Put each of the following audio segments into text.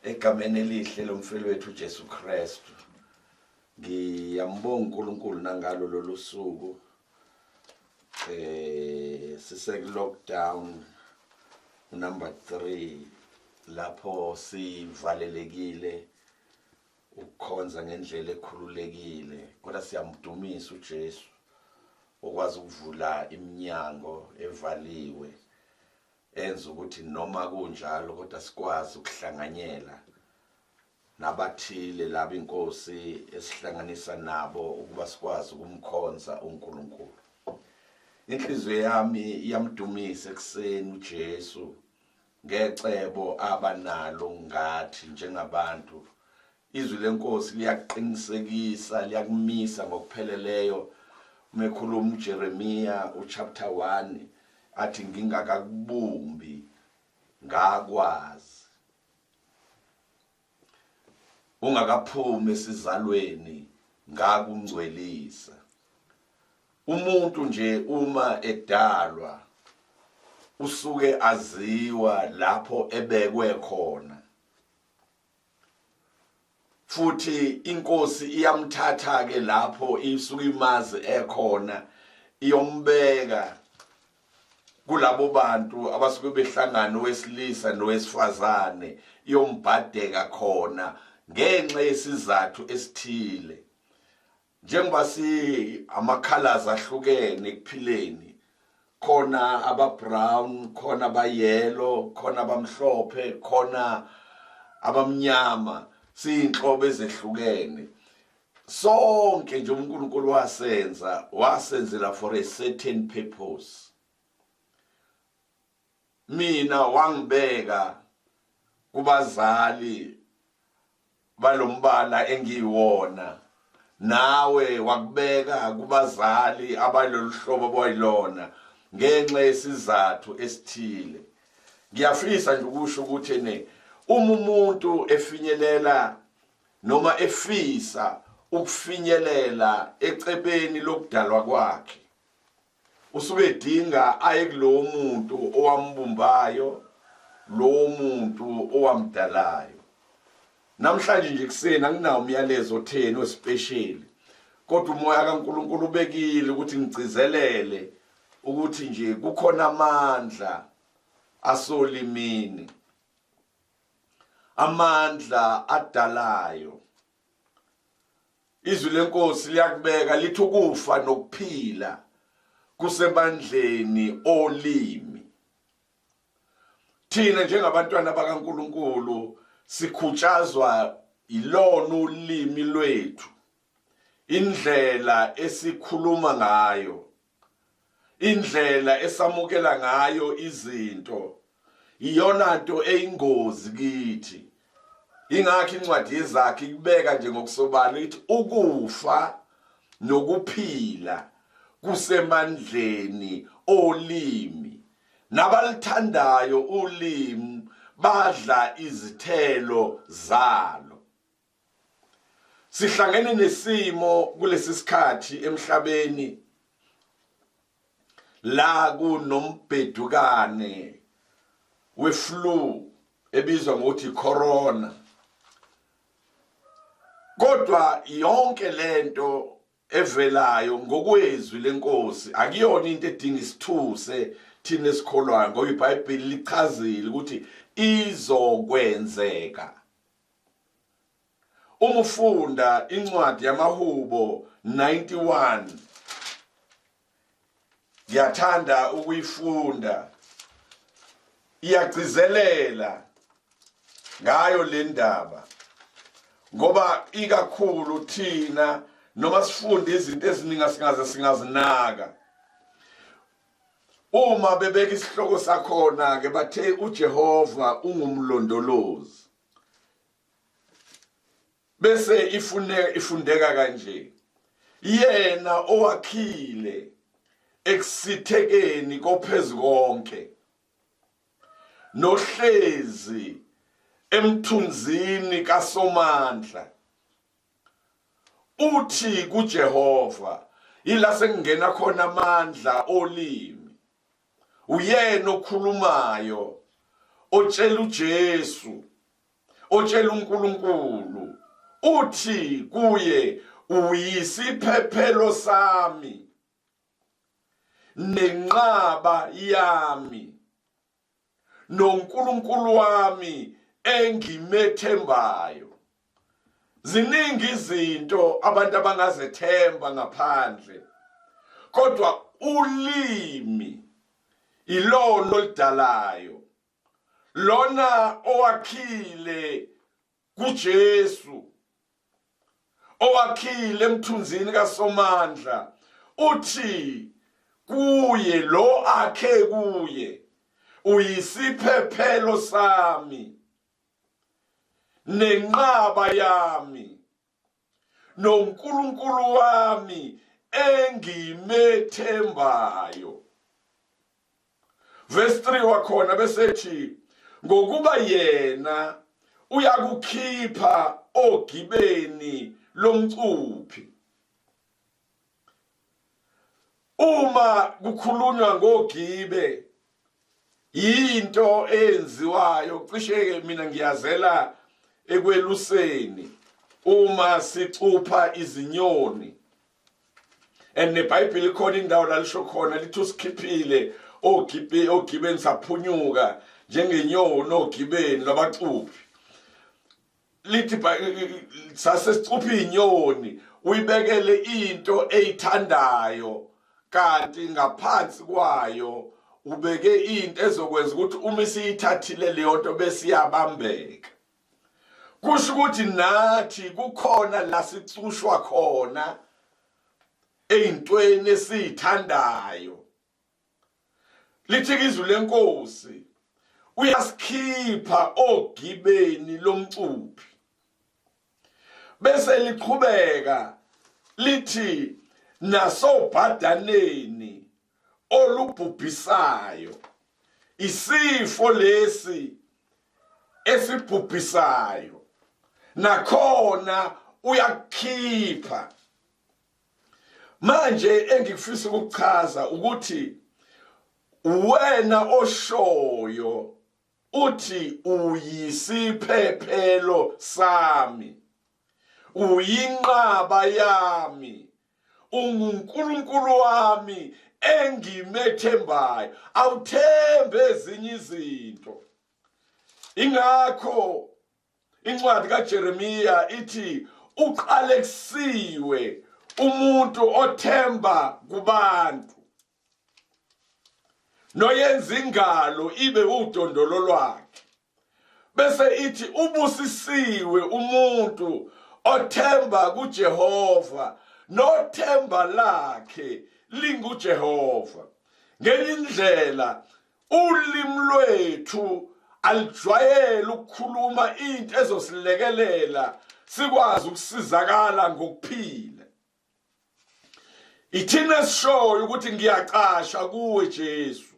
Egameni elihle lomfeli wethu Jesu Kristu. Ngiyambonga uNkulunkulu nangalo lolu suku. Sisek lockdown number 3 lapho sivalelekile ukukhonza ngendlela ekhululekile kodwa siyamdumisa uJesu okwazi ukuvula iminyango evaliwe enza ukuthi noma kunjalo kodwa sikwazi ukuhlanganyela nabathile laba inkosi esihlanganisa nabo ukuba sikwazi ukumkhonza uNkulunkulu. Inhliziyo yami iyamdumisa ekseni uJesu ngecebo abanalo ngathi njengabantu. Izwi lenkosi liyaqinisekisa liyakumisa ngokupheleleyo mekhuluma uJeremiya uchapter 1 athi ngingakakubumbi ngakwazi ungakaphumi esizalweni ngakungcwelisa. Umuntu nje uma edalwa usuke aziwa lapho ebekwe khona, futhi inkosi iyamthatha ke lapho isuke imazi ekhona iyombeka kulabo bantu abasuke behlangana owesilisa nowesifazane, iyombhadeka khona ngenxa yesizathu esithile. Njengoba amakhalas ahlukene ekuphileni, khona aba-brown, khona aba-yellow, khona abamhlophe, khona abamnyama, siyinhlobo ezehlukene. Sonke nje uNkulunkulu wasenzela for a certain purpose. Mina wangibeka kubazali balombala engiyiwona, nawe wakubeka kubazali abalolu hlobo boyilona ngenxa yesizathu esithile. Ngiyafisa nje ukusho ukuthi umuntu efinyelela noma efisa ukufinyelela ecebeni lokudalwa kwakhe, usuke edinga aye kulowo muntu owambumbayo, lowo muntu owamdalayo. Namhlanje nje kusena anginawo umyalezo otheni ospecial, kodwa umoya kaNkulunkulu ubekile ukuthi ngicizelele ukuthi nje kukhona amandla asolimini, amandla adalayo. Izwi lenkosi liyakubeka lithi ukufa nokuphila kusemandleni olimi. Thina njengabantwana bakaNkulunkulu sikhutshazwa ilona ulimi lwethu, indlela esikhuluma ngayo, indlela esamukela ngayo izinto, iyona nto eyingozi kithi. Ingakho incwadi yezakhe ikubeka nje ngokusobala ithi ukufa nokuphila kusemandleni olimi, nabalithandayo ulimi badla izithelo zalo. Sihlangene nesimo kulesi sikhathi emhlabeni la kunombhedukane weflu ebizwa ngokuthi corona. Kodwa yonke lento evelayo ngokwezwi lenkosi akuyona into edinga isithuse thina esikholwayo, ngoba iBhayibheli lichazile ukuthi izokwenzeka. Uma ufunda incwadi yamaHubo 91, ngiyathanda ukuyifunda, iyagcizelela ngayo le ndaba, ngoba ikakhulu thina noma sifunda izinto eziningi singazinaka. Uma bebeka isihloko sakhona ke bathe uJehova ungumlondolozi, bese ifundeka kanje: yena owakhile ekusithekeni kophezukonke, nohlezi emthunzini kaSomandla. Uthi kuJehova ila sengena khona amandla olimi. Uyena okhulumayo, otshela uJesu, otshela uNkulunkulu uthi kuye uyisiphephelo sami nenqaba yami noNkulunkulu wami engimethembayo. Ziningi izinto abantu abangazethemba ngaphandle, kodwa ulimi ilona olidalayo, lona owakhile kuJesu, owakhile emthunzini kaSomandla. Uthi kuye lo akhe kuye uyisiphephelo sami nenqaba yami noNkulunkulu wami engimethembayo. Verse 3 wakhona besethi ngokuba yena uyakukhipha ogibeni lomcuphi. Uma kukhulunywa ngogibe, into enziwayo cishe mina ngiyazela ekweluseni uma sicupha izinyoni, and neBhayibheli ikhona indawo la lisho khona lithi usikhiphile ogibeni saphunyuka njengenyoni ogibeni lwabacuphi. Lithi sasesicupha inyoni uyibekele into eyithandayo, kanti ngaphansi kwayo ubeke into ezokwenza ukuthi uma isiyithathile leyo nto bese iyabambeka. Kusho ukuthi nathi kukhona la sicushwa khona eyintweni esithandayo. Lithi izwi lenkosi uyasikhipha ogibeni lomcuphi. Bese liqhubeka lithi nasobhadaneni olubhubhisayo, isifo lesi esibhubhisayo nakhona uyakhipha. Manje engikufisa ukuchaza ukuthi wena oshoyo uthi uyisiphephelo sami, uyinqaba yami, uNkulunkulu wami engimethembayo. Awuthembe ezinye izinto. Ingakho incwadi kaJeremiya ithi uqalekisiwe umuntu othemba kubantu noyenza ingalo ibe udondolo lwakhe. Bese ithi ubusisiwe umuntu othemba kuJehova nothemba lakhe linguJehova. Ngenye indlela ulimi lwethu alijwayele ukukhuluma into ezosilekelela sikwazi ukusizakala ngokuphila. Ithina sishoyo ukuthi ngiyaqasha kuwe Jesu,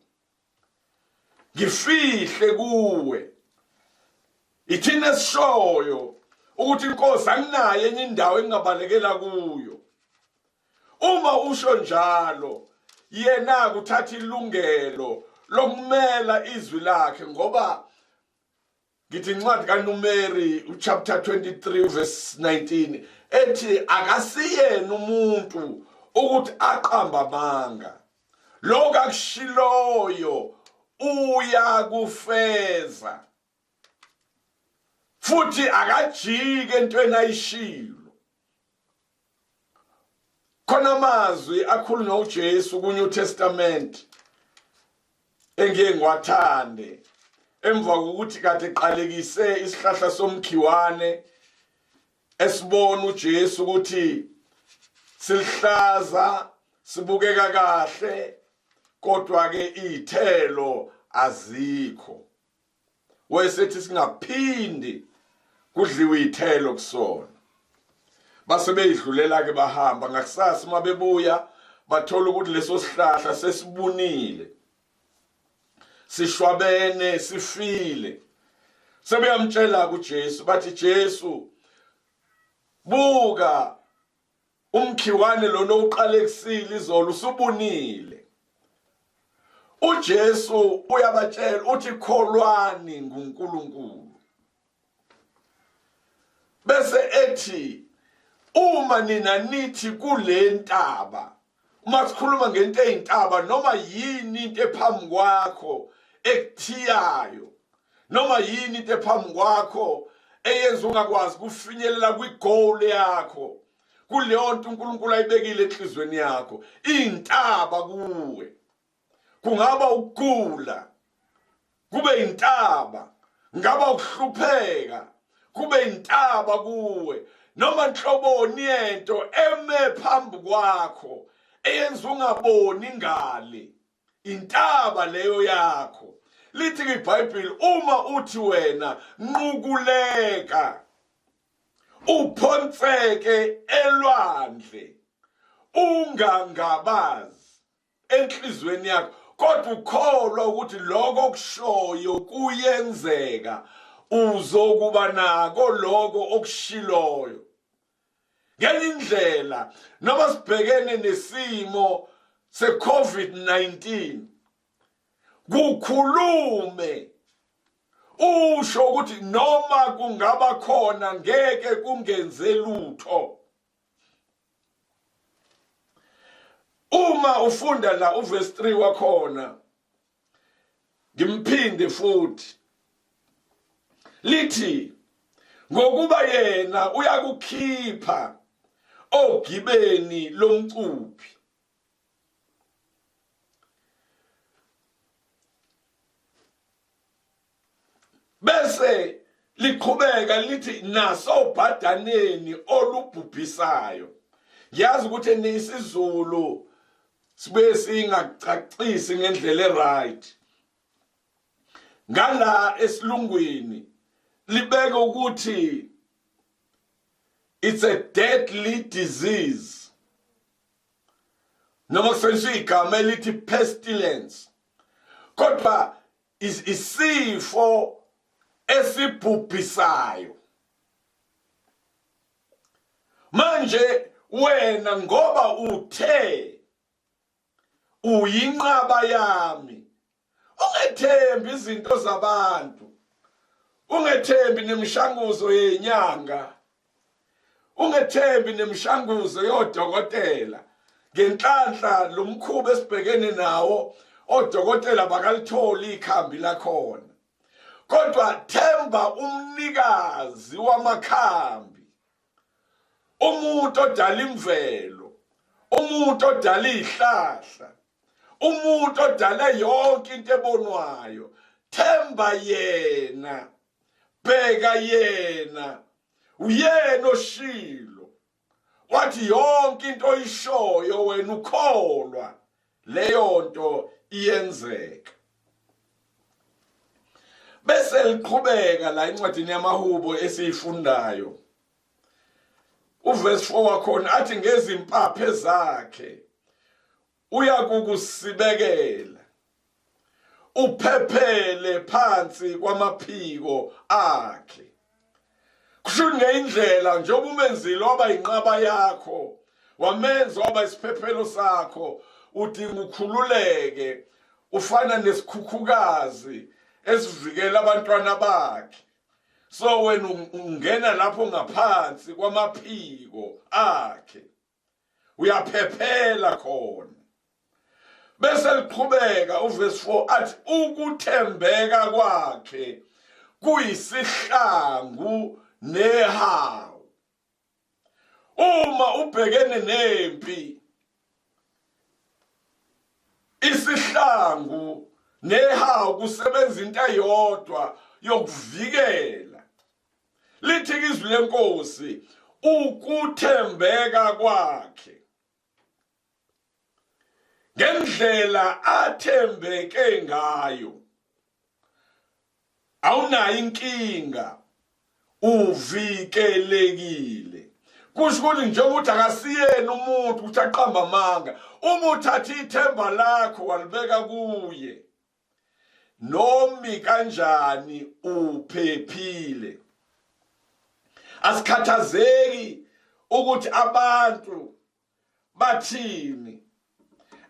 ngifihle kuwe. Ithina sishoyo ukuthi inkosi anginayo enye indawo engingabalekela kuyo. Uma usho njalo yena kuthatha ilungelo lokumela izwi lakhe, ngoba ngithi incwadi kaNumeri uchapter 23 verse 19 ethi akasiyena umuntu ukuthi aqamba amanga, lokho akushiloyo uyakufeza, futhi akajike entweni ayishilo. Khona amazwi akhulunywa uJesu kuNew Testament engiye ngiwathande emva kokuthi kade eqalekise isihlahla somkhiwane, esibona uJesu ukuthi silihlaza sibukeka kahle kodwa ke izithelo azikho. Wayesethi singaphindi kudliwe izithelo kusona. Base beyidlulela ke bahamba, ngakusasa mabebuya bathola ukuthi leso sihlahla sesibunile, sishwabene, sifile. Sebeyamtshela kuJesu bathi, Jesu buka umkhiwane lona uqalekisile izolo usubunile. uJesu uyabatshela uthi kholwani nguNkulunkulu. athi uma nina nithi kule ntaba, uma sikhuluma ngento eyintaba noma yini into ephambi kwakho ekuthiyayo, noma yini into ephambi kwakho eyenza ungakwazi kufinyelela kwigoal yakho, kuleyo nto uNkulunkulu ayibekile enhlizweni yakho, intaba kuwe. Kungaba ukugula, kube intaba, ngaba ukuhlupheka, kube intaba kuwe, noma inhloboni yento eme phambi kwakho eyenza ungaboni ngale, intaba leyo yakho. Lithi iBhayibheli uma uthi wena nqukuleka uphonseke elwandle ungangabazi enhlizweni yakho, kodwa ukholwa ukuthi lokho kushoyo kuyenzeka, uzokuba nako lokho okushiloyo. Ngenye indlela noma sibhekene nesimo se-COVID-19, kukhulume usho ukuthi noma kungaba khona ngeke kungenze lutho. Uma ufunda la uverse 3 wakhona, ngimphinde futhi, lithi ngokuba yena uyakukhipha ogibeni lomcuphi. Bese liqhubeka lithi nasobhadaneni olubhubhisayo. Yazi ukuthi nesizulu sibe singacacisi ngendlela right. Ngala esilungwini libeka ukuthi it's a deadly disease. Noma kusetshenziswa igama elithi pestilence. Kodwa isifo esibhubhisayo. Manje wena ngoba uthe uyinqaba yami, ungethembi izinto zabantu, ungethembi nemishanguzo yenyanga, ungethembi nemishanguzo yodokotela. Ngenhlanhla lomkhuba esibhekene nawo, odokotela bakalitholi ikhambi lakhona, kodwa themba umnikazi wamakhambi, umuntu odala imvelo, umuntu odala izihlahla, umuntu odala yonke into ebonwayo. Themba yena, bheka yena, uyena oshilo, wathi yonke into oyishoyo wena ukholwa, leyo nto iyenzeka. Bese liqhubeka la encwadini yamaHubo esiyifundayo, uverse 4 wakhona athi ngezimpaphe zakhe uyakukusibekela, uphephele phansi kwamaphiko akhe. Kusho ngeindlela njengoba umenzile waba inqaba yakho, wamenza waba isiphephelo sakho, udinga ukhululeke, ufana nesikhukhukazi esivikela abantwana bakhe. So wena ungena lapho ngaphansi kwamaphiko akhe, uyaphephela khona. Bese liqhubeka uverse 4 athi ukuthembeka kwakhe kuyisihlangu nehawu. Uma ubhekene nempi, isihlangu nehawu kusebenza into eyodwa yokuvikela. Lithi izwi lenkosi ukuthembeka kwakhe. Ngendlela athembeke ngayo awunayo inkinga, uvikelekile. Kusho ukuthi njengoba uthi akasiyena umuntu ukuthi aqamba amanga, uma uthatha ithemba lakho walibeka kuye, nomi kanjani uphephile. Asikhathazeki ukuthi abantu bathini,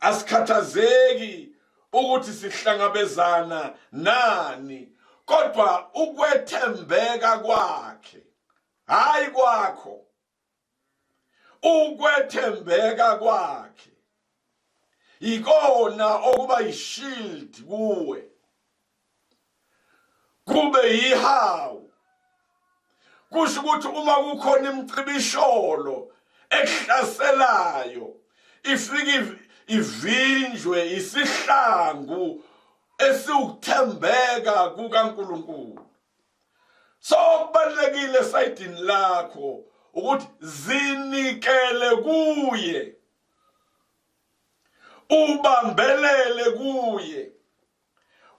asikhathazeki ukuthi sihlangabezana nani, kodwa ukwethembeka kwakhe, hayi kwakho, ukwethembeka kwakhe ikona okuba yishield kuwe, kube yihawu. Kusho ukuthi uma kukhona imicibisholo ehlaselayo ifike ivinjwe isihlangu esiukuthembeka kukaNkulunkulu. So kubalekile sayidini lakho ukuthi zinikele kuye, ubambelele kuye,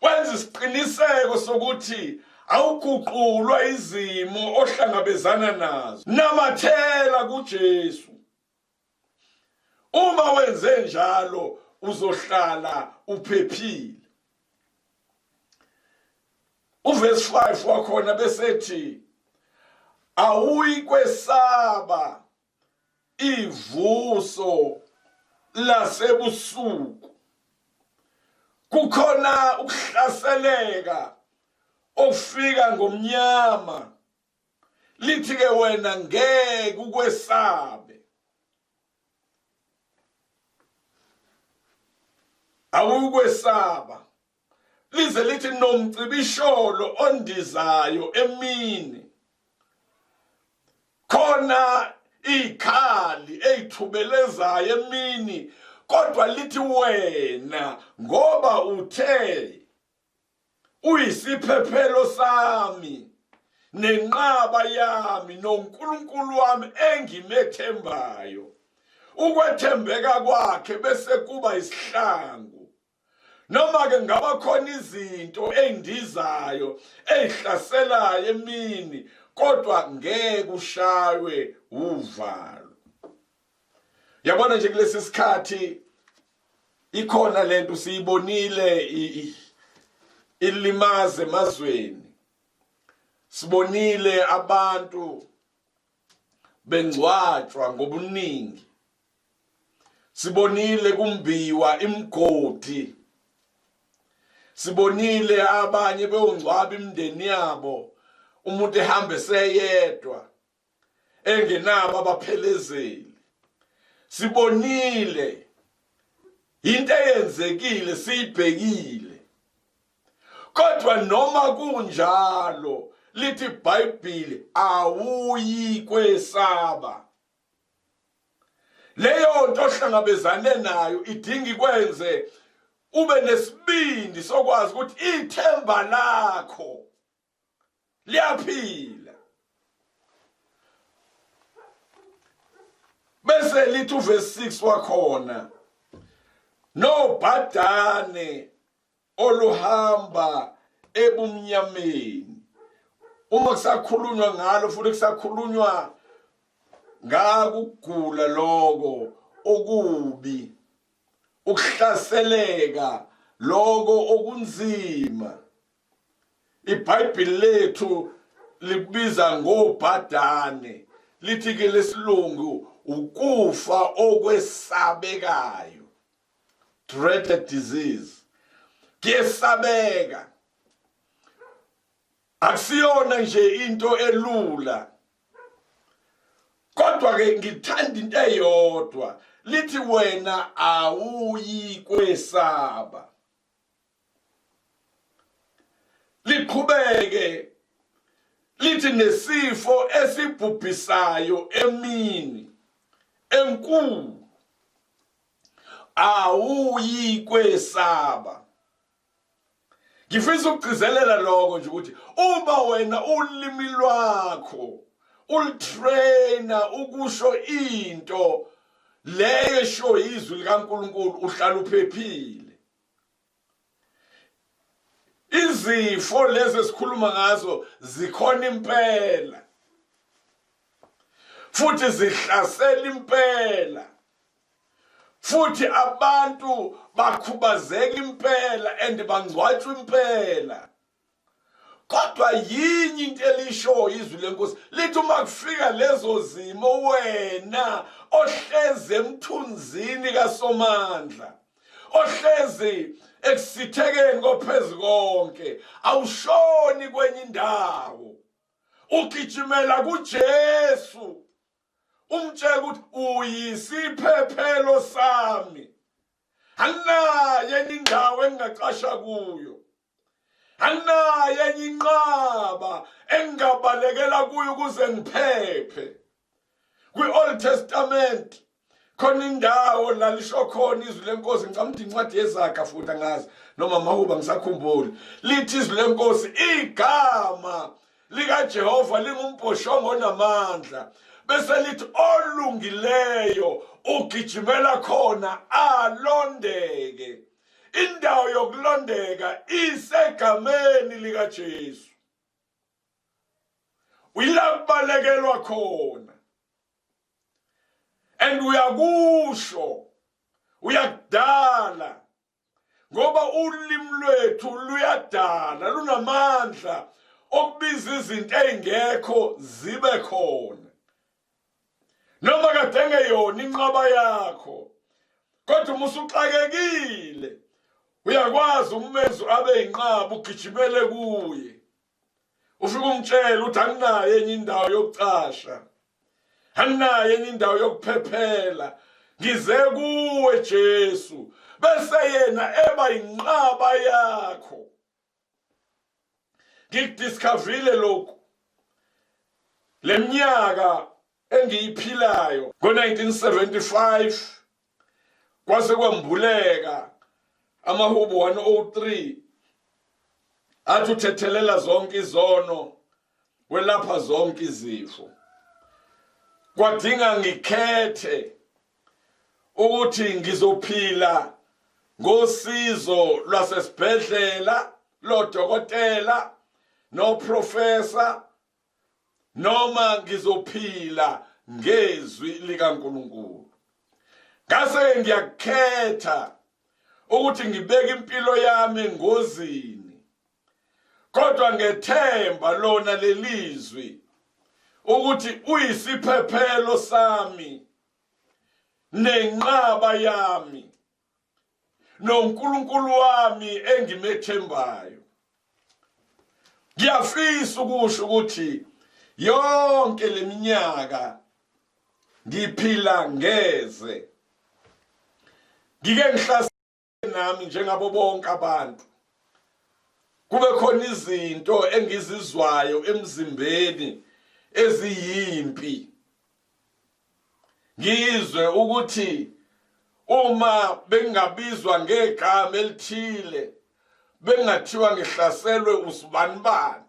wenza isiqiniseko sokuthi awuguqulwa izimo ohlangabezana nazo. Namathela kuJesu. Uma wenze njalo uzohlala uphephile. Uverse 5 wakhona besethi awuyikwesaba ivuso lasebusuku. Kukhona ukuhlaseleka ofika ngomnyama, lithi ke wena ngeke ukwesabe. Awukwesaba, lize lithi nomcibisholo ondizayo emini, khona ikhali eyithubelezayo emini, kodwa lithi wena ngoba uthe uyisiphephelo sami nenqaba yami noNkulunkulu wami engimethembayo, ukwethembeka kwakhe bese kuba isihlangu. Noma ke ngaba khona izinto endizayo ehlaselayo emini, kodwa ngeke ushaywe uvalo. Yabona nje kulesi sikhathi ikhona lento siyibonile ilimaze emazweni. Sibonile abantu bengcwatshwa ngobuningi. Sibonile kumbiwa imgodi. Sibonile abanye beungcwaba imindeni yabo, umuntu ehambe seyedwa engenabo abaphelezeli. Sibonile into eyenzekile siyibhekile. Kodwa noma kunjalo lithi iBhayibheli awuyikwesaba. Leyo nto ohlangabezane nayo idinga ikwenze ube nesibindi sokwazi ukuthi ithemba lakho liyaphila. Bese lithi uverse 6 wakhona, nobhadane oluhamba ebumnyameni. Uma kusakhulunywa ngalo futhi kusakhulunywa ngakugula lokho okubi, ukuhlaseleka lokho okunzima. iBhayibheli lethu libiza ngobhadane, lithi ke lesilungu ukufa okwesabekayo, dreaded disease. Kuyesabeka, akusiyona nje into elula. Kodwa ke ngithanda into eyodwa, lithi wena awuyikwesaba. Liqhubeke lithi nesifo esibhubhisayo emini enkulu awuyikwesaba. Ngifisa ukugcizelela lokho nje ukuthi uma wena ulimi lwakho ultraina ukusho into leyo esho izwi likaNkulunkulu, uhlala uphephile. Izifo lezi esikhuluma ngazo zikhona impela, futhi zihlasela impela, futhi abantu bakhubazeka impela and bangcwatshwa impela. Kodwa yinye into elisho izwi lenkosi lithi uma kufika lezo zimo, wena ohlezi emthunzini kaSomandla, ohlezi ekusithekeni kophezulu konke, awushoni kwenye indawo, ugijimela kuJesu, umtshela ukuthi uyisiphephelo sami, anginayo enye indawo engingaqasha kuyo, anginayo enye inqaba engingabalekela kuyo ukuze ngiphephe. Kwi-Old Testament khona indawo la lisho khona izwi lenkosi, ngicamthi incwadi yeZakha futhi angazi noma Mahuba ngisakhumbuli, lithi izwi lenkosi igama likaJehova lingumbhoshongo onamandla, bese lithi olungileyo ugijimela khona alondeke. Indawo yokulondeka isegameni likaJesu, uyakubalekelwa khona. And uyakusho, uyakudala, ngoba ulimi lwethu luyadala, lunamandla okubiza izinto ezingekho zibe khona. Noma kade ngeyona inqaba yakho, kodwa uma usuxakekile uyakwazi ukumenza abe inqaba, ugijimele kuye. Ufike umtshela uthi anginayo enye indawo yokucasha, anginayo enye indawo yokuphephela, ngize kuwe Jesu, bese yena eba inqaba yakho. Ngikudiscoverile lokhu leminyaka engiyiphilayo ngo-1975 kwase kwambuleka amahubo 103 athi uthethelela zonke izono, welapha zonke izifo. Kwadinga ngikhethe ukuthi ngizophila ngosizo lwasesibhedlela, lodokotela, no professor, noma ngizophila ngezwi likaNkulunkulu. Ngase ngiyakhetha ukuthi ngibeke impilo yami engozini, kodwa ngethemba lona lelizwi ukuthi uyisiphephelo sami nenqaba yami noNkulunkulu wami engimethembayo. Ngiyafisa ukusho ukuthi yonke leminyaka ngiphila ngeze, ngike ngihlasele nami njengabo bonke abantu. Kube khona izinto engizizwayo emzimbeni eziyimpi, ngizwe ukuthi uma bengabizwa ngegama elithile, bengathiwa ngihlaselwe usibanibani.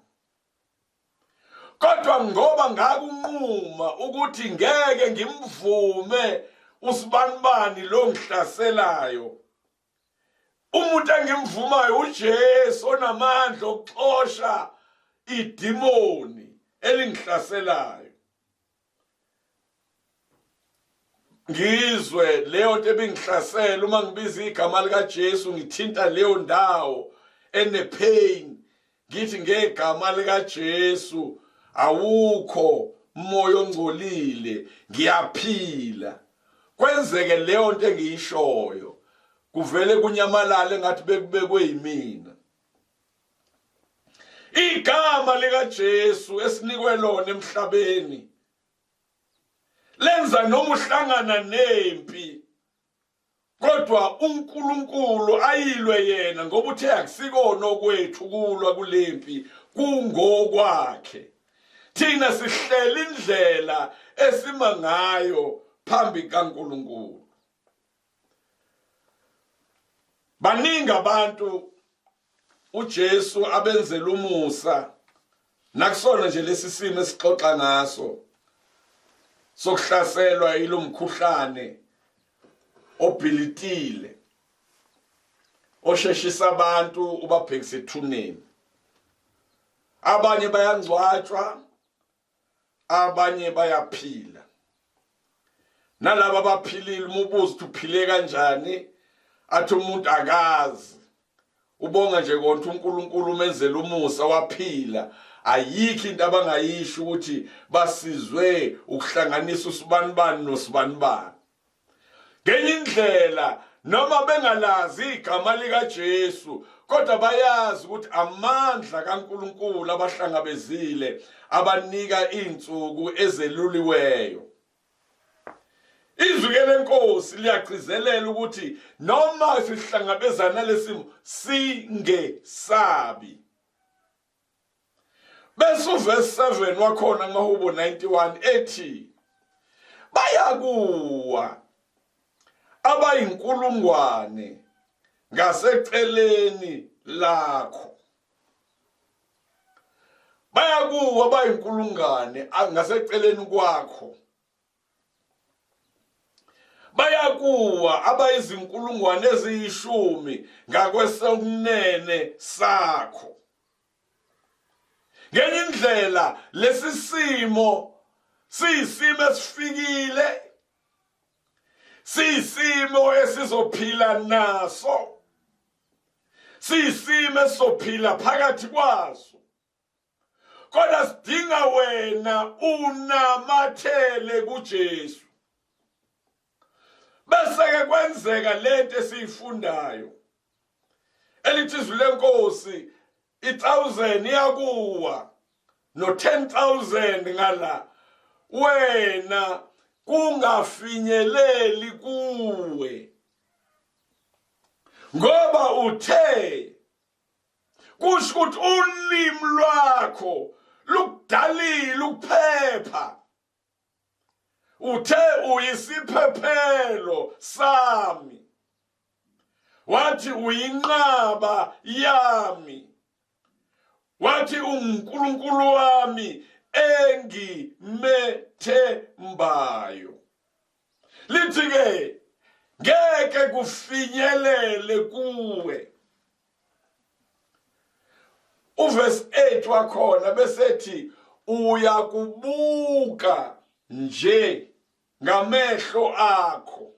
Kodwa ngoba ngakunquma ukuthi ngeke ngimvume usibanibani lo ngihlaselayo, umuntu engimvumayo uJesu onamandla okuxosha idimoni elingihlaselayo. Ngizwe leyo nto ebingihlasela, uma ngibiza igama likaJesu ngithinta leyo ndawo ene-pain, ngithi ngegama likaJesu awukho moya ongcolile, ngiyaphila. Kwenzeke leyo nto engiyishoyo, kuvele kunyamalale ngathi bekubekwe yimina. Igama likaJesu esinikwe lona emhlabeni lenza noma uhlangana nempi, kodwa uNkulunkulu ayilwe yena, ngoba uthe akusikona okwethu kulwa kulempi, kungokwakhe. Thina sihlela indlela esima ngayo phambi kaNkulunkulu. Baningi abantu uJesu abenzela umusa, nakusona nje lesi simo esixoxa ngaso sokuhlaselwa yilo mkhuhlane obhilitile osheshisa abantu ubabhekise ethuneni. Abanye bayangcwatshwa, abanye bayaphila. Nalabo abaphilile umubuzo ukuthi uphile kanjani, athi umuntu akazi. Ubonga nje konke uNkulunkulu umenzela umusa waphila. Ayikho into abangayisho ukuthi basizwe ukuhlanganisa usibanibani nosibanibani. Ngenye indlela noma bengalazi igama likaJesu, kodwa bayazi ukuthi amandla kaNkulunkulu abahlangabezile abanika insuku ezeluliweyo. Izwi lenkosi liyagcizelela ukuthi noma sihlangabezana nalesimo singesabi. Bese uverse 7 wakhona maHubo 91 ethi bayakuwa abayinkulungwane ngaseceleni lakho. Bayakuwa abayinkulungwane ngaseceleni kwakho. Bayakuwa abayizinkulungwane eziyishumi ngakwesokunene sakho. Ngenye indlela lesi simo siyisimo esifikile, siyisimo esizophila naso, siyisimo esizophila phakathi kwaso, kodwa sidinga wena unamathele kuJesu. Bese-ke kwenzeka lento esiyifundayo elithi izwi lenkosi 1,000 iyakuwa no 10,000 ngala, wena kungafinyeleli kuwe ngoba uthe, kusho ukuthi ulimi lwakho lukudalile ukuphepha. Uthe uyisiphephelo sami, wathi uyinqaba yami, wathi uNkulunkulu wami engimethembayo. Lithi-ke ngeke kufinyelele kuwe. Uverse 8 wakhona besethi uyakubuka nje ngamehlo akho.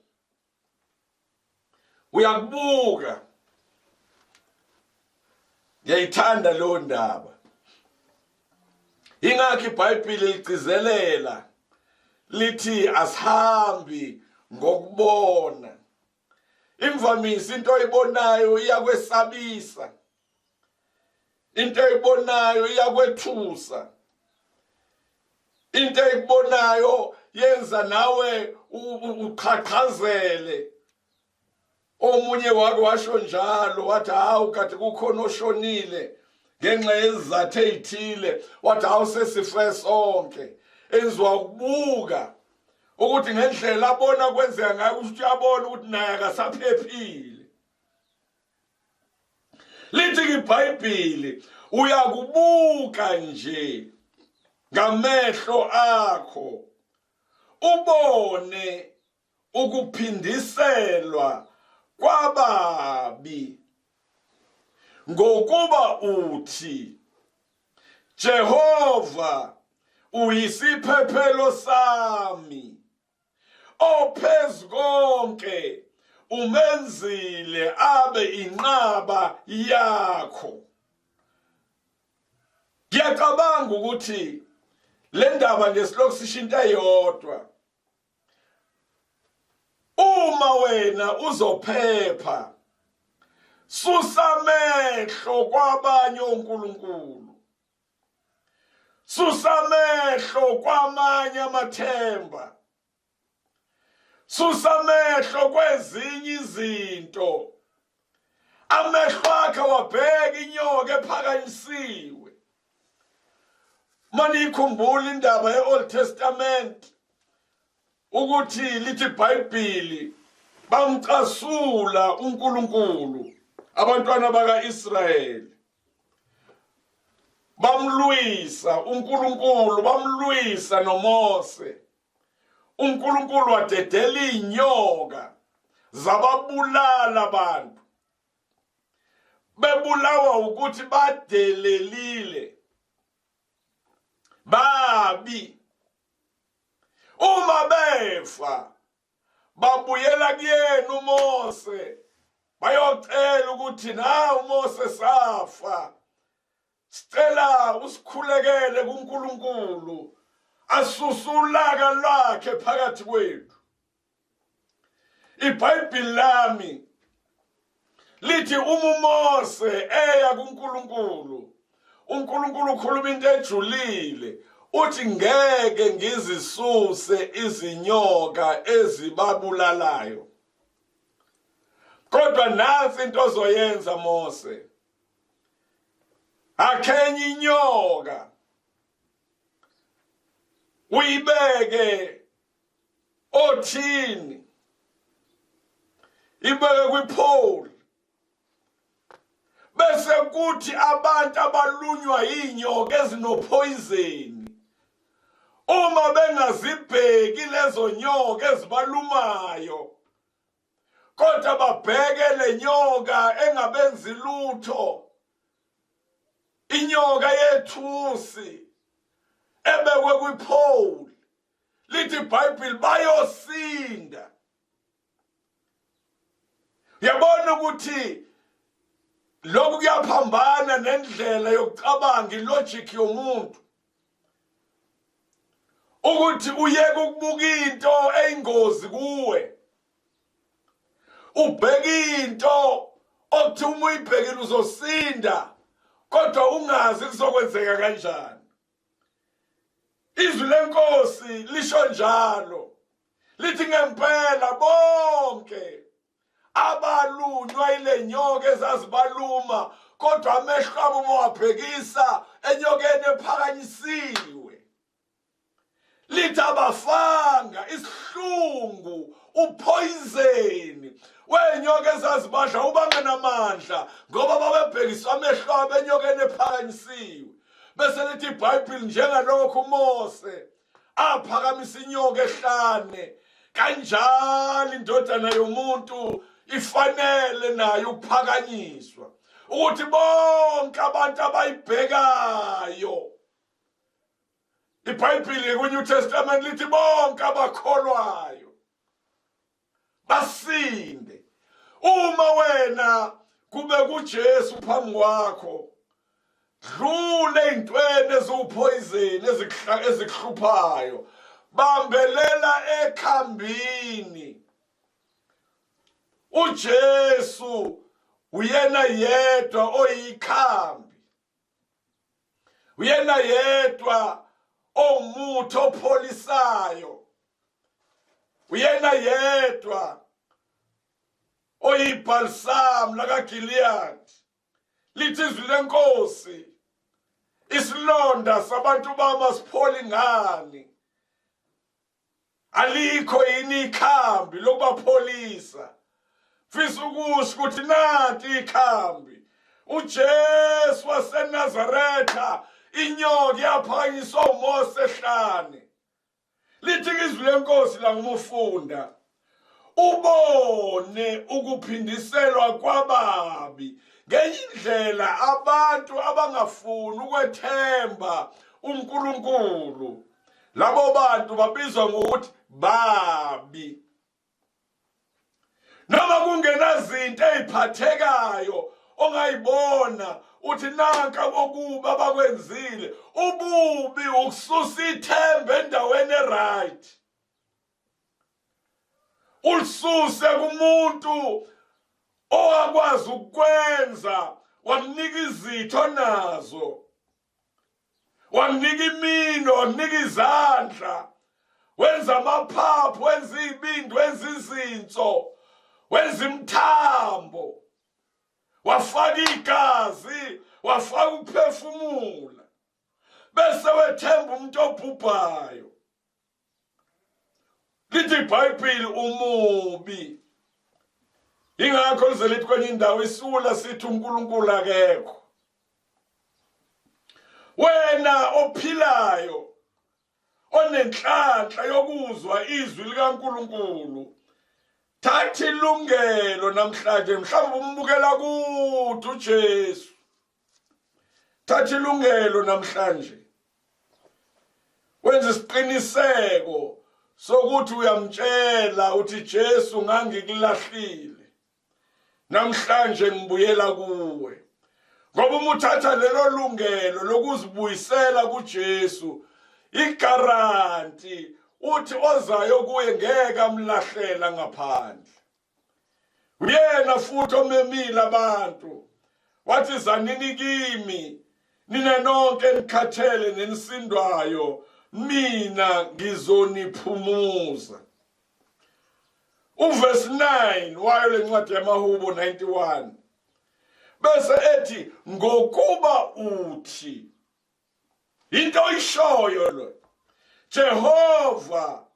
Uyakubuka. Ngiyayithanda lo ndaba. Ingakho iBhayibheli ligcizelela lithi asihambi ngokubona. Imvamisa into oyibonayo iyakwesabisa. Into oyibonayo iyakwethusa. Into oyibonayo yenza nawe uqhaqhazele. Omunye wake washo njalo wathi hawu kade kukhona oshonile ngenxa yezizathu ezithile, wathi hawu sesife sonke. Enziwa ukubuka ukuthi ngendlela abona kwenzeka ngayo ukuthi uyabona ukuthi naye akasaphephile. Lithi iBhayibheli uyakubuka nje ngamehlo akho ubone ukuphindiselwa kwababi, ngokuba uthi Jehova uyisiphephelo sami, ophezu konke umenzile abe inqaba yakho. Ngiyacabanga ukuthi le ndaba ngesihloko sishintsha yodwa. Uma wena uzophepha, susa amehlo kwabanye onkulunkulu, susa amehlo kwamanye amathemba, susa amehlo kwezinye izinto. Amehlo akhe wabheka inyoka ephakanyisiwe. Manikhumbula indaba ye-Old Testament ukuthi lithi iBhayibheli bamcasula uNkulunkulu abantwana baka-Israyeli, bamlwisa uNkulunkulu, bamlwisa noMose. uNkulunkulu wadedela inyoka zababulala abantu, bebulawa ukuthi badelelile, babi. Uma befa babuyela kuyena uMose bayocela ukuthi na uMose safa, sicela usikhulekele kuNkulunkulu asusulaka lwakhe phakathi kwethu. iBhayibheli lami lithi uMose eya kuNkulunkulu, uNkulunkulu ukhuluma into ejulile, uthi ngeke ngizisuse izinyoka ezibabulalayo. Kodwa nansi into ozoyenza Mose. Akhenye inyoka uyibeke othini, ibeke kwiphole, bese kuthi abantu abalunywa inyoka ezinopoison, uma bengazibheki lezo nyoka ezibalumayo, kodwa babheke le nyoka engabenzi lutho, inyoka yethusi ebekwe kwiphole, lithi iBhayibheli bayosinda. Uyabona ukuthi lokhu kuyaphambana nendlela yokucabanga, ilogic yomuntu, ukuthi uyeke ukubuka into eyingozi kuwe, ubheke into othi uma uyibhekile uzosinda, kodwa ungazi kuzokwenzeka kanjani. Izwi lenkosi lisho njalo, lithi ngempela bonke abalunywa ile nyoka ezazibaluma, kodwa amehlo abo mawabhekisa enyokeni ephakanyisiwe, lithi abafanga isihlungu, upoison wenyoka ezazibadla ubangenamandla ngoba babebhekiswa amehlo abo enyokeni ephakanyisiwe. Bese lithi iBhayibheli njengalokhu uMose aphakamisa inyoka ehlane, kanjalo indodana yomuntu ifanele nayo ukuphakanyiswa, ukuthi bonke abantu abayibhekayo. iBhayibheli kwiNew Testament lithi bonke abakholwayo basinde. Uma wena kube kuJesu phambi kwakho, dlule ey'ntweni eziwuphoyizeni ezikuhluphayo, bambelela ekhambini. uJesu uyena yedwa oyikhambi, uyena yedwa omuthi opholisayo, uyena yedwa oyibhalsam lakaGiliyadi. Lithi izwi lenkosi, isilonda sabantu bami sipholi ngani? Alikho yini ikhambi lokubapholisa? Fisa ukusho ukuthi nanti ikhambi, uJesu waseNazaretha, inyoka yaphakanyiswa uMose ehlane. Lithi izwi lenkosi la ngumufunda, ubone ukuphindiselwa kwababi, ngenye indlela abantu abangafuni ukwethemba uNkulunkulu, labo bantu babizwa ngokuthi babi. Noma kungenazinto eziphathekayo ongayibona uthi nanka okubi abakwenzile, ububi ukususa ithemba endaweni eright, ulisuse kumuntu owakwazi ukwenza, wamnika izitho nazo, wamnika imino, wamnika izandla, wenza amaphaphu, wenza ibindi, wenza izinso, wenza imthambo, wafaka igazi, wafaka ukuphefumula, bese wethemba umuntu obhubhayo. Lithi iBhayibheli umubi. Ingakho lize lithi kwenye indawo isula sithi uNkulunkulu akekho. Wena ophilayo, onenhlanhla yokuzwa izwi likaNkulunkulu, thatha ilungelo namhlanje, mhlawumbe umbukela kuthi uJesu. Thatha ilungelo namhlanje, wenza isiqiniseko sokuthi uyamtshela uthi Jesu ngangikulahlile, namhlanje ngibuyela kuwe. Ngoba uma uthatha lelo lungelo lokuzibuyisela kuJesu, igaranti uthi ozayo kuye ngeke amlahlela ngaphandle. Uyena futhi omemile abantu, wathi zanini kimi nina nonke nikhathele nenisindwayo, mina ngizoniphumuza. Uverse 9 wayo lencwadi yamaHubo 91 bese ethi ngokuba uthi into ishoyo lo Jehova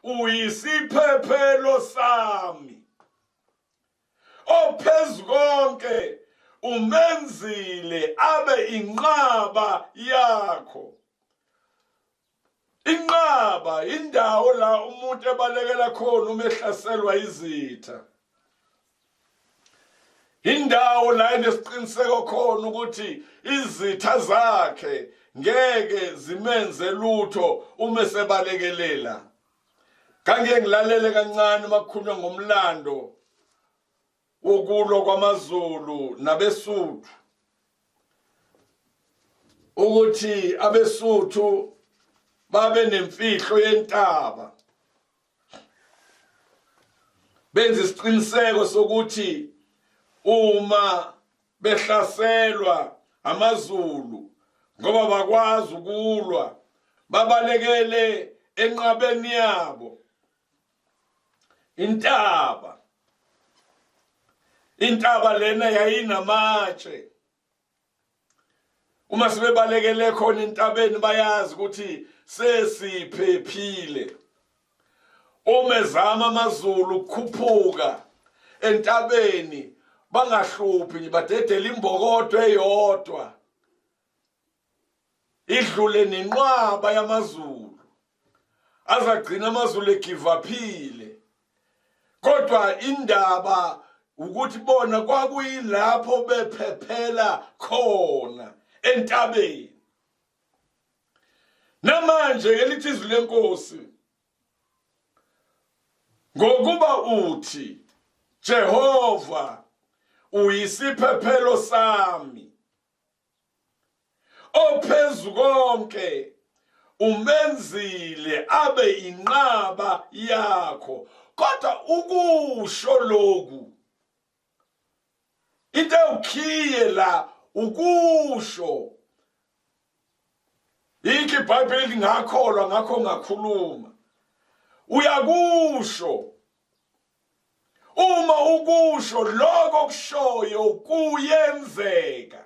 uyisiphephelo sami ophezukonke umenzile abe inqaba yakho. Inqaba indawo la umuntu ebalekela khona uma ehlaselwa izitha. Indawo la enesiqiniseko khona ukuthi izitha zakhe ngeke zimenze lutho uma sebalekelela. Kange ngilalele kancane makukhulunywa ngomlando wokulwa kwamaZulu nabeSuthu ukuthi abeSuthu babe nemfihlo yentaba, benza isiqiniseko sokuthi uma behlaselwa amaZulu ngoba bakwazi ukulwa babalekele enqabeni yabo intaba lena yayinamatshe. Uma sibebalekele khona intabeni bayazi ukuthi sesiphephile. Uma ezama amaZulu ukukhuphuka entabeni bangahluphi badedela imbokodo eyodwa idlule nenqaba yamaZulu azagcina amaZulu egivaphile. Kodwa indaba ukuthi bona kwakuyilapho bephephela khona entabeni. Namanje ngelithi izwi lenkosi ngokuba uthi Jehova uyisiphephelo sami ophezukonke umenzile abe inqaba yakho. Kodwa ukusho lokhu into ukhiye la ukusho iki iBhayibheli lingakholwa ngakho ngakhuluma uyakusho. Uma ukusho lokho kushoyo kuyenzeka.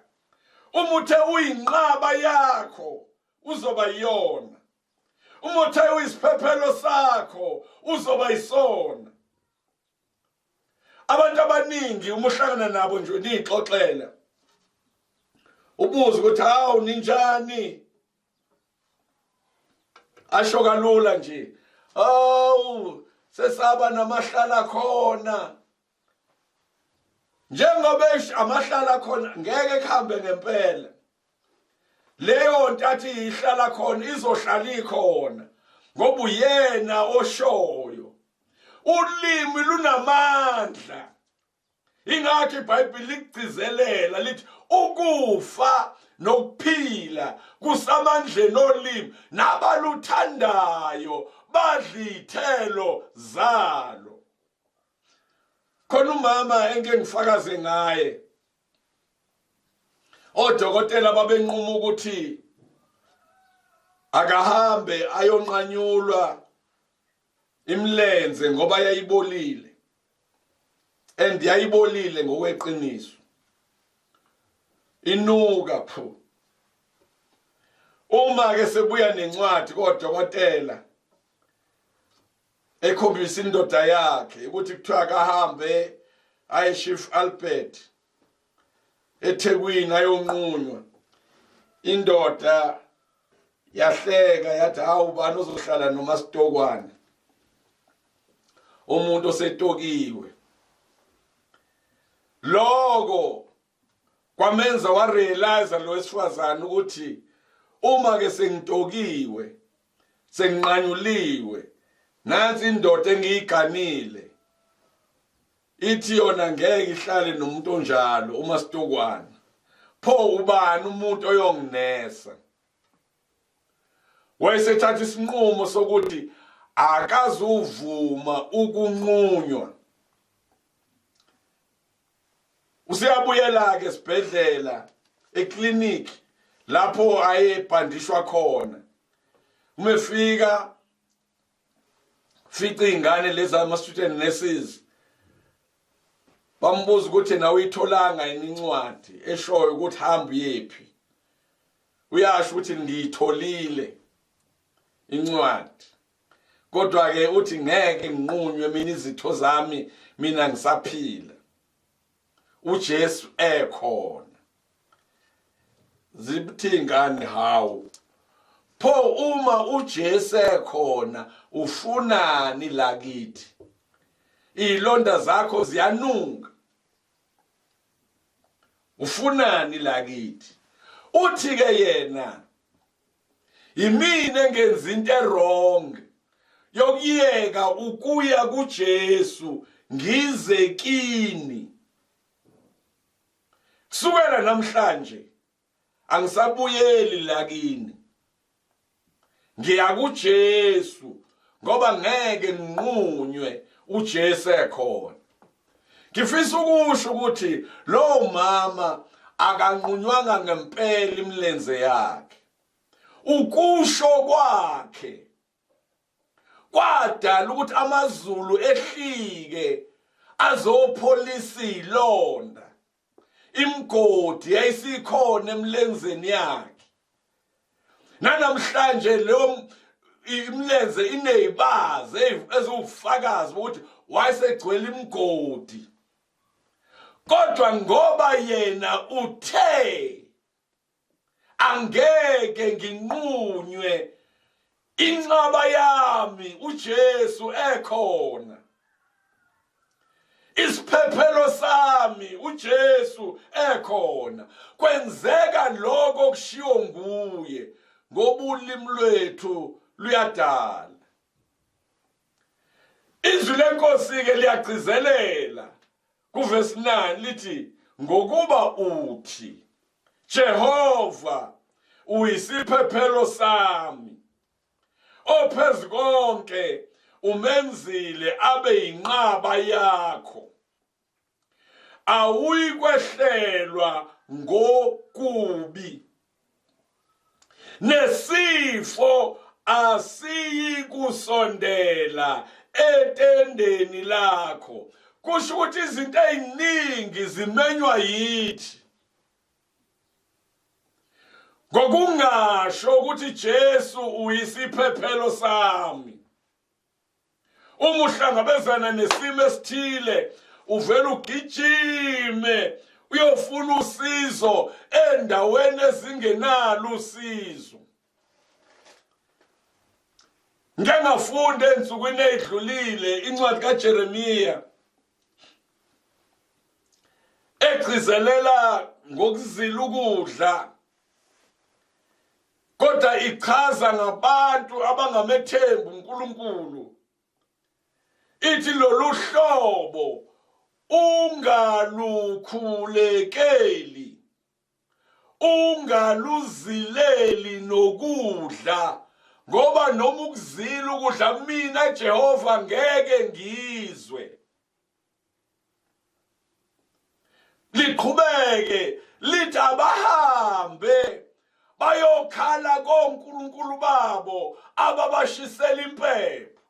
Uma uthe uyinqaba yakho uzoba yona. Uma uthe uyisiphephelo sakho uzoba yisona. Abantu abaningi uma uhlangana nabo nje nixoxela ubuza ukuthi hawu ninjani, asho kalula nje hawu sesaba namahlala khona. Njengoba amahlala khona ngeke kuhambe ngempela. Leyo ntathi ihlala khona izohlala ikhona ngoba uyena oshoyo. Ulimi lunamandla. Ingakho iBhayibheli ligcizelela lithi ukufa nokuphila kusamandleni olimi nabaluthandayo badla ithelo zalo. Khona umama engeke ngifakaze ngaye. Odokotela babenquma ukuthi akahambe ayonqanyulwa imlenze ngoba yayibolile. And yayibolile ngokweqiniso. Inuka phu. Uma ke sebuya nencwadi kodokotela ekhombisa indoda yakhe ukuthi kuthiwa akahambe aye Chief Albert eThekwini ayonqunywa. Indoda yahleka yathi hawu bani uzohlala noMasitokwane, umuntu osetokiwe. Lokho kwamenza warealize lo wesifazana ukuthi uma ke sengitokiwe senginqanyuliwe nansi indoda engiyiganile ithi yona ngeke ihlale nomuntu onjalo uMasitokwane. Pho ubani umuntu oyonginesa? Wayesethatha isinqumo sokuthi akazuvuma ukunqunywa. Usiyabuyela ke esibhedlela ekliniki lapho ayebhandishwa khona. Umefika fica ingane lezi ama-student nurses bambuza ukuthi na uyitholanga yini incwadi eshoyo ukuthi hamba uyephi. Uyasho ukuthi ngiyitholile incwadi, kodwa ke uthi ngeke nginqunywe mina izitho zami, mina ngisaphila. uJesu ekhona. Zibuthi ingane hawu, pho uma uJesu ekhona ufunani lakithi? Izilonda zakho ziyanunga, ufunani lakithi? Uthi ke yena, yimina engenza into wrong yokuyeka ukuya kuJesu ngize kini. Kusukela namhlanje angisabuyeli lakini, ngiya kuJesu ngoba ngeke nginqunywe uJesu ekhona. Ngifisa ukusho ukuthi lo mama akanqunywanga ngempela imilenze yakhe. Ukusho kwakhe kwadala ukuthi amazulu ehlike azopholisa ilonda. Imgodi yayisikhona emlenzeni yakhe. Nanamhlanje lo imlenze inezibazi ezufakazi ukuthi wayesegcwele imgodi. Kodwa ngoba yena uthe angeke nginqunywe, inqaba yami uJesu ekhona, isiphephelo sami uJesu ekhona, kwenzeka lokho okushiwo nguye, ngoba ulimi lwethu luyadala. Izwi lenkosi ke liyagcizelela kuverse 9 lithi, ngokuba uthi Jehova uyisiphephelo sami, ophezu konke umenzile abe yinqaba yakho, awuyikwehlelwa ngokubi, nesifo asiyikusondela etendeni lakho. Kusho ukuthi izinto eziningi zimenywa yithi. Ngokungasho ukuthi Jesu uyisiphephelo sami, uma uhlangabezana nesimo esithile uvela ugijime uyofuna usizo endaweni ezingenalo usizo. Ngeke ngafunde ensukwini ezidlulile incwadi kaJeremiya egcizelela ngokuzila ukudla, kodwa ichaza ngabantu abangamethembu uNkulunkulu. Ithi lolu hlobo ungalukhulekeli, ungaluzileli nokudla, ngoba noma ukuzila ukudla mina Jehova ngeke ngizwe. Liqhubeke lithi abahambe bayokhala koNkulunkulu babo ababashisela impepho,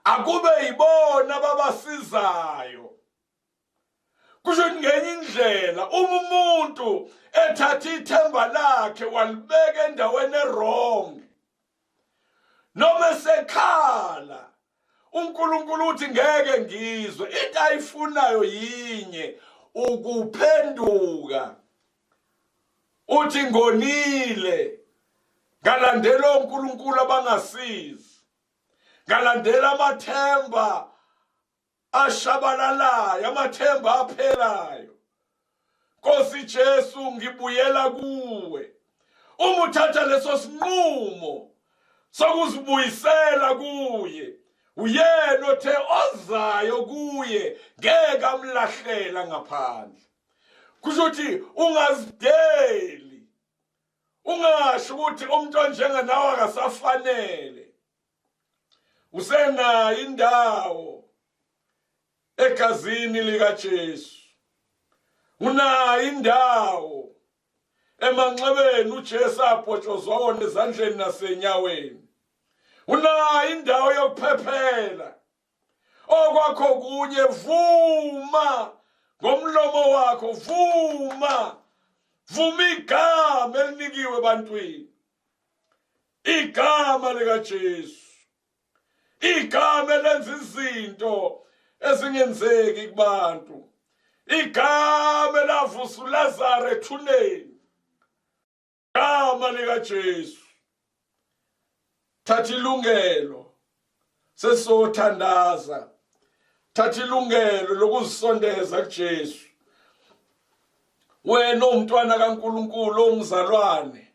akube yibona babasizayo. Kusho ngenye indlela uma umuntu ethatha ithemba lakhe walibeka endaweni wrong, noma esekhala uNkulunkulu uthi ngeke ngizwe, into ayifunayo yinye, ukuphenduka. Uthi ngonile ngalandela uNkulunkulu abangasizi, ngalandela amathemba ashabalalayo, amathemba aphelayo. Nkosi Jesu ngibuyela kuwe. Uma uthatha leso sinqumo sokuzibuyisela kuye, uyena othe ozayo kuye ngeke amlahlela ngaphandle. Kusho ukuthi ungazideli, ungasho ukuthi umuntu onjengenawe akasafanele. Usenayo indawo egazini likaJesu, unayo indawo emanxebeni uJesu abhotshozwa ezandleni nasenyaweni. Unayo indawo yokuphephela. Okwakho kunye vuma ngomlomo wakho, vuma igama elinikiwe ebantwini, igama likaJesu, igama elenza izinto ezingenzeki kubantu, igama elavusa uLazaro ethuneni, igama likaJesu. Thatha ilungelo sesothandaza, thatha ilungelo lokuzisondeza kuJesu. Wena umntwana kaNkulunkulu ongizalwane,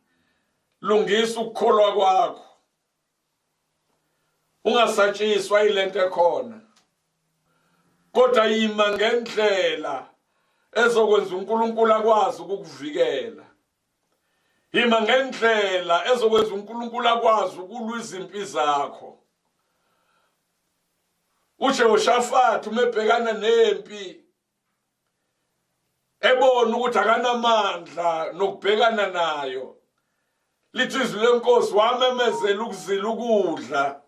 lungisa ukukholwa kwakho, ungasatshiswa ilento ekhona, kodwa yima ngendlela ezokwenza uNkulunkulu akwazi ukukuvikela. Yima ngendlela ezokwenza uNkulunkulu akwazi ukulwa izimpi zakho. uJehoshafati umebhekana nempi, ebona ukuthi akanamandla nokubhekana nayo, lithi izwi lenkosi wamemezela ukuzila ukudla,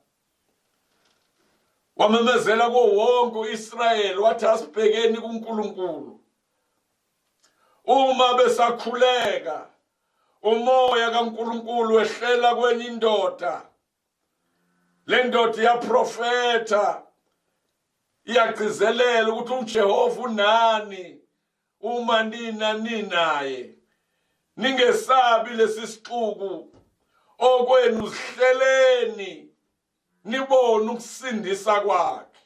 wamemezela kuwo wonke uIsrayeli wathi asibhekeni kuNkulunkulu. Uma besakhuleka umoya kaNkulunkulu wehlela kwenye indoda, le ndoda iyaprofetha, iyagcizelela ukuthi uJehova unani uma ninaye, ningesabi lesi sixuku, okwenu zihleleni nibone ukusindisa kwakhe.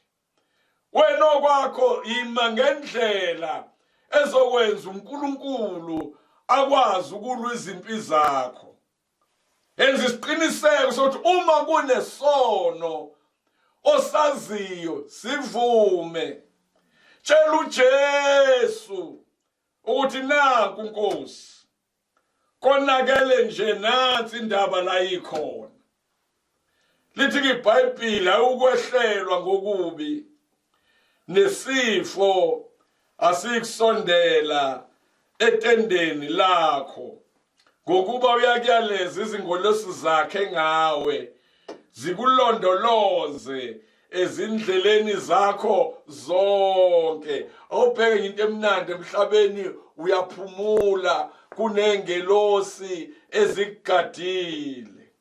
Wena okwakho yima ngendlela ezokwenza uNkulunkulu akwazi ukulwa izimpi zakho. Enza isiqiniseko sokuthi uma kunesono osaziyo sivume, tshela uJesu ukuthi nanku Nkosi, konakele nje nansi indaba la ikhona. Lithi iBhayibheli ayukwehlelwa ngokubi, nesifo asikusondela etendeni lakho, ngokuba uyakuyaleza izingolosi zakhe ngawe, zikulondoloze ezindleleni zakho zonke. Awubheke into emnandi emhlabeni, uyaphumula kunengelosi ezikugadile.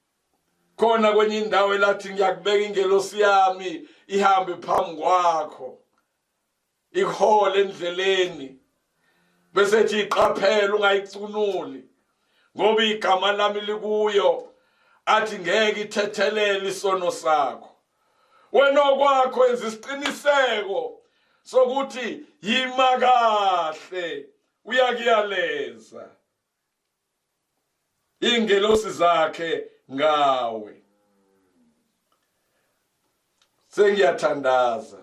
Khona kwenye indawo elathi ngiyakubeka ingelosi yami ihambe phambi kwakho, ihole endleleni, bese ethi iqaphela ungayicunuli, ngoba igama lami likuyo, athi ngeke ithethelele isono sakho. Wena okwakho enza isiqiniseko sokuthi yima kahle, uyakuyaleza ingelosi zakhe ngawe. Sengiyathandaza,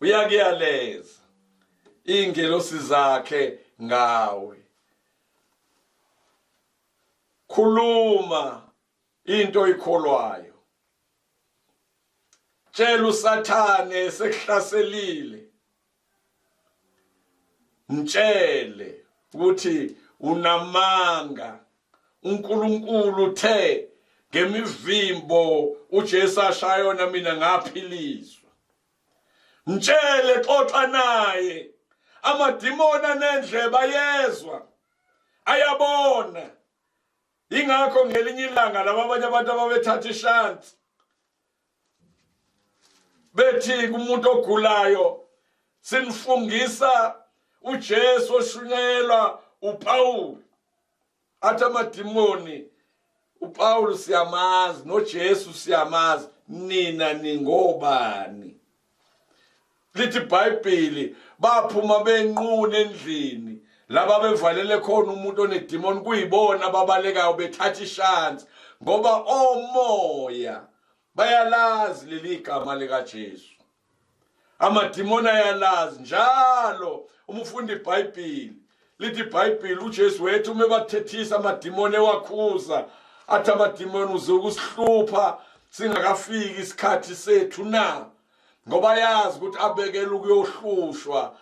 uyakuyaleza ingelosi zakhe ngawe. Khuluma into oyikholwayo, tshela uSathane sekuhlaselile, mtshele ukuthi unamanga. uNkulunkulu uthe ngemivimbo uJesu ashayona mina ngaphiliswa. Mtshele, xoxa naye, amadimoni anendlebe ayezwa, ayabona. Ingakho ngelinye ilanga laba abanye abantu ababethatha ishansi bethi kumuntu ogulayo, sinifungisa uJesu oshunyelwa uPawulu. Athi amadimoni, uPawulu siyamazi noJesu siyamazi, nina ningobani? Lithi iBhayibheli baphuma benquna endlini, laba bevalele khona umuntu onedimoni, kuyibona ababalekayo bethatha ishansi, ngoba omoya bayalazi leli gama likaJesu. Amadimoni ayalazi njalo. Uma ufunda iBhayibheli, lithi iBhayibheli uJesu wethu umebathethisa amadimoni ewakhuza, athi amadimoni uzokusihlupha singakafiki isikhathi sethu na, ngoba yazi ukuthi abekela ukuyohlushwa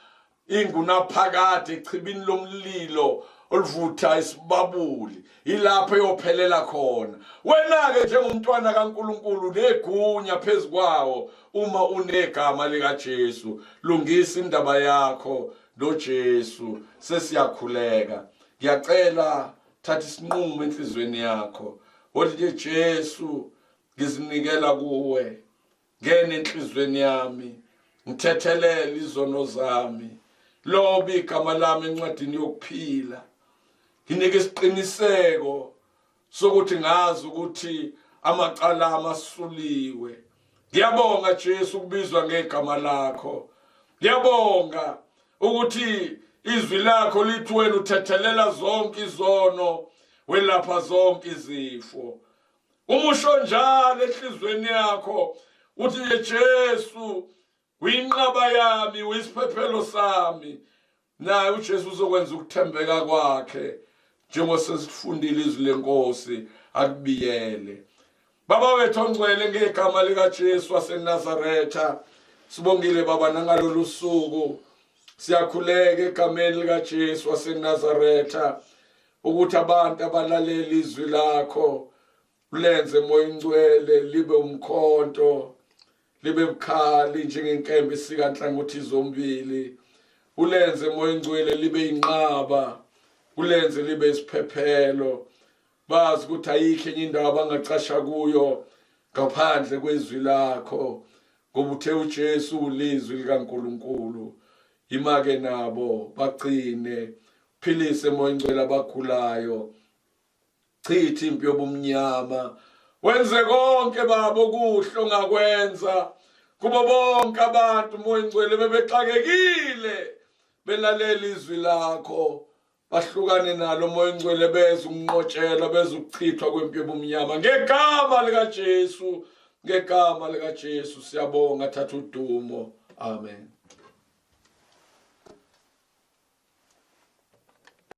ingunaphakade echibini lomlilo oluvutha isibabuli, ilapho eyophelela khona. Wena-ke njengomntwana kaNkulunkulu negunya phezu kwawo uma unegama likaJesu, lungisa indaba yakho noJesu, sesiyakhuleka. Ngiyacela thatha isinqumo enhlizweni yakho, othi Jesu ngizinikela kuwe, ngene enhlizweni yami, ngithethelele izono zami, loba igama lami encwadini yokuphila. Nginike isiqiniseko sokuthi ngazi ukuthi amacala amasuliwe. Ngiyabonga Jesu ukubizwa ngegama lakho. Ngiyabonga ukuthi izwi lakho lithi wena uthethelela zonke izono, welapha zonke izifo. Umusho njalo enhlizweni yakho uthi Jesu uyinqaba yami, uyisiphephelo sami. Naye uJesu uzokwenza ukuthembeka kwakhe njengosesifundile izwi lenkosi akubiyele. Baba wethu ongcwele, ngegama likaJesu waseNazaretha sibongile Baba nangalolu suku. Siyakhuleka egameni likaJesu waseNazaretha ukuthi abantu abalalela izwi lakho ulenze Moya Ngcwele libe umkhonto, libe bukhali njengenkembe isika nhlangothi zombili. Ulenze Moya Ngcwele libe inqaba, ulenze libe isiphephelo. Bazi ukuthi ayikho enye indawo abangacasha kuyo ngaphandle kwezwi lakho, ngoba uthe uJesu ulizwi likaNkulunkulu. Imake nabo bagcine, philise Moya Ngcwele abagulayo, chitha impi yobumnyama, wenze konke Baba okuhle ongakwenza kubo bonke abantu Moya Ngcwele bebexakekile belalela izwi lakho, bahlukane nalo Moya Ngcwele beze ukunqotshela, beze ukuchithwa kwempi yobumnyama ngegama likaJesu, ngegama likaJesu siyabonga, thatha udumo. Amen.